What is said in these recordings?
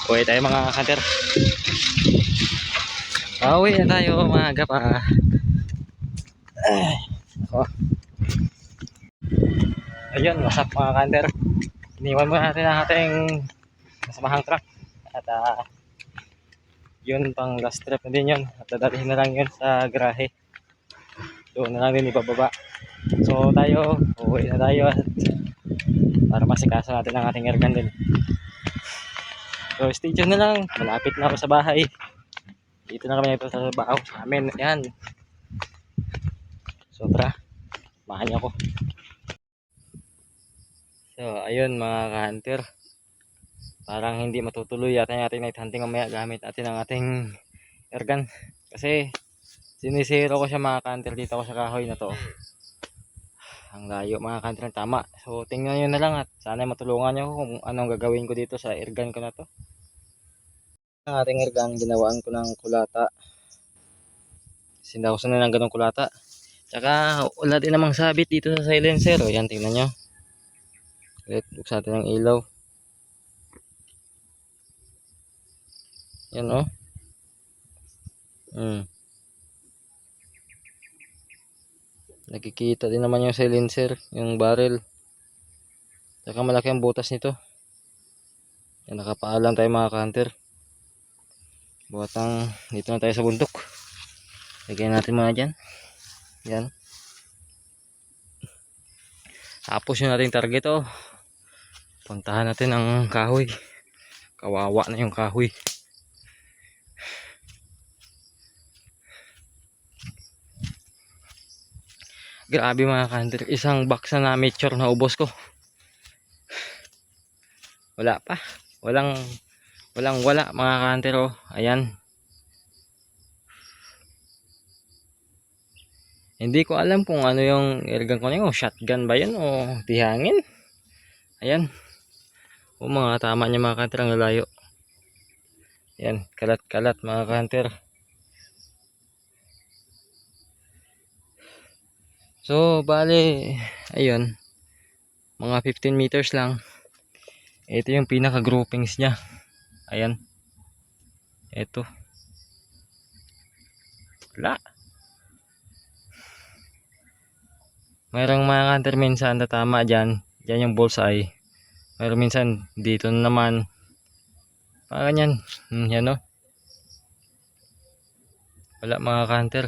Uwi tayo mga kanter. Uwi na tayo maaga pa. Oh. Ayun, what's up mga kanter. Iniwan mo natin ang ating kasamahang truck. At yun pang last trip na din yun. At dadalhin na lang yun sa garahe. Doon na lang din ibababa. So tayo, uwi na tayo at para masikaso natin ang ating airgun din. So stay tuned na lang. Malapit na ako sa bahay. Dito na kami sa trabaho sa amin. Yan. So tara, samahan niyo ako. So ayun mga ka-hunter, parang hindi matutuloy yata yung ating night hunting mamaya gamit natin ang ating airgun. Kasi sinisiro ko siya mga ka-hunter dito ako sa kahoy na to. Ang layo mga ka-hunter, tama. So tingnan nyo na lang at sana matulungan nyo kung anong gagawin ko dito sa airgun ko na to. Ang ating airgun, ginawaan ko ng kulata. Sindakusan na ng ganong kulata. Tsaka wala din namang sabit dito sa silencer. O yan, tingnan nyo. Ulit, buksan natin ang ilaw. Yan o. Nakikita din naman yung silencer, yung barrel. Tsaka malaki ang butas nito. Yan, nakapaalam tayo mga ka-hunter. Buwatang dito na tayo sa bundok. Lagyan natin mga dyan. Yan. Tapos yung ating target oh. Puntahan natin ang kahoy. Kawawa na yung kahoy. Grabe mga ka-hunter. Isang box na mature na ubos ko. Wala pa. Wala mga ka-hunter oh. Ayan. Hindi ko alam kung ano yung airgun ko na yun. Shotgun ba yun o tihangin? Ayan. O mga tama niya mga ka-hunter, ang lalayo. Ayan. Kalat-kalat mga ka-hunter. So bale, ayun. Mga 15 meters lang. Ito yung pinaka groupings niya. Ayan. Ito. Wala. Mayroong mga ka-hunter minsan tatama dyan. Dyan yung bullseye. Mayroong minsan dito naman. Ganyan. Yan o. Wala mga ka-hunter.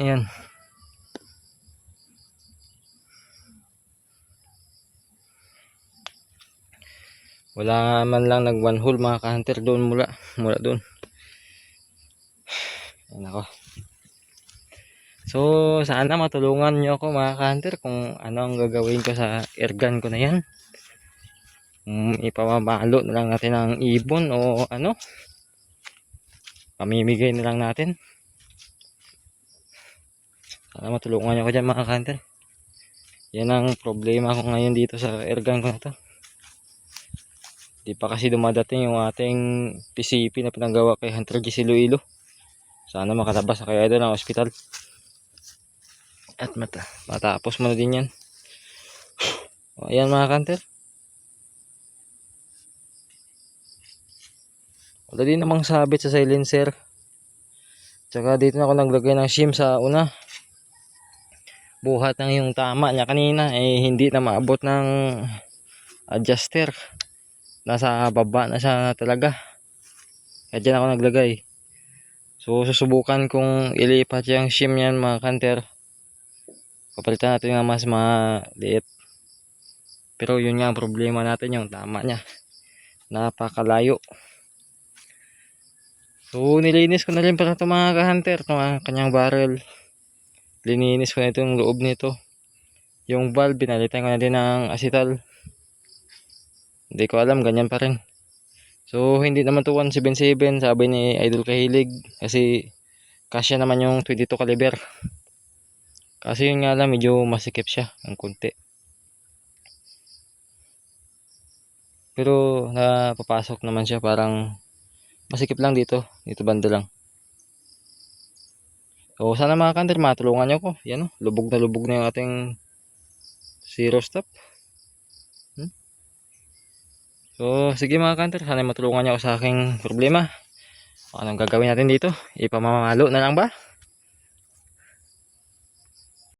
Ayan. Wala man lang nag one hole mga ka-hunter doon mula doon. Ayan ako. So sana matulungan nyo ako mga ka-hunter kung ano ang gagawin ko sa airgun ko na yan. Ipamamalo na lang natin ang ibon o ano. Pamimigay na lang natin. Sana matulungan nyo ako dyan mga ka-hunter. Yan ang problema ko ngayon dito sa airgun ko na to. Di pa kasi dumadating yung ating PCP na pinanggawa kay Hunter G. Iloilo. Sana makatabas na kaya doon ang ospital. At matapos mo na din yan. O, ayan mga ka-hunter. Wala din namang sabit sa silencer. Tsaka dito na ako naglagay ng shim sa una. Buhat ng yung tama niya kanina. Hindi na maabot ng adjuster. Nasa baba na siya talaga. Kaya dyan ako naglagay. So susubukan kong ilipat yung shim yan mga ka-hunter. Kapalitan natin nga mas maliit. Pero yun nga ang problema natin, yung tama niya. Napakalayo. So nilinis ko na rin para ito mga ka-hunter. Itong kanyang barrel. Lininis ko na itong loob nito. Yung valve, pinalitan ko na din ng acetal. Hindi ko alam, ganyan pa rin. So hindi naman to 177 sabi ni Idol Kahilig. Kasi kasya naman yung 22 caliber. Kasi yun nga lang, medyo masikip siya ng konti. Pero napapasok naman siya, parang masikip lang dito banda lang. So sana mga ka-hunter matulungan nyo ko. Yan o, lubog na yung ating zero stop. So, sige mga ka-hunter, sana matulungan niyo ako sa aking problema. Anong gagawin natin dito? Ipamamalo na lang ba?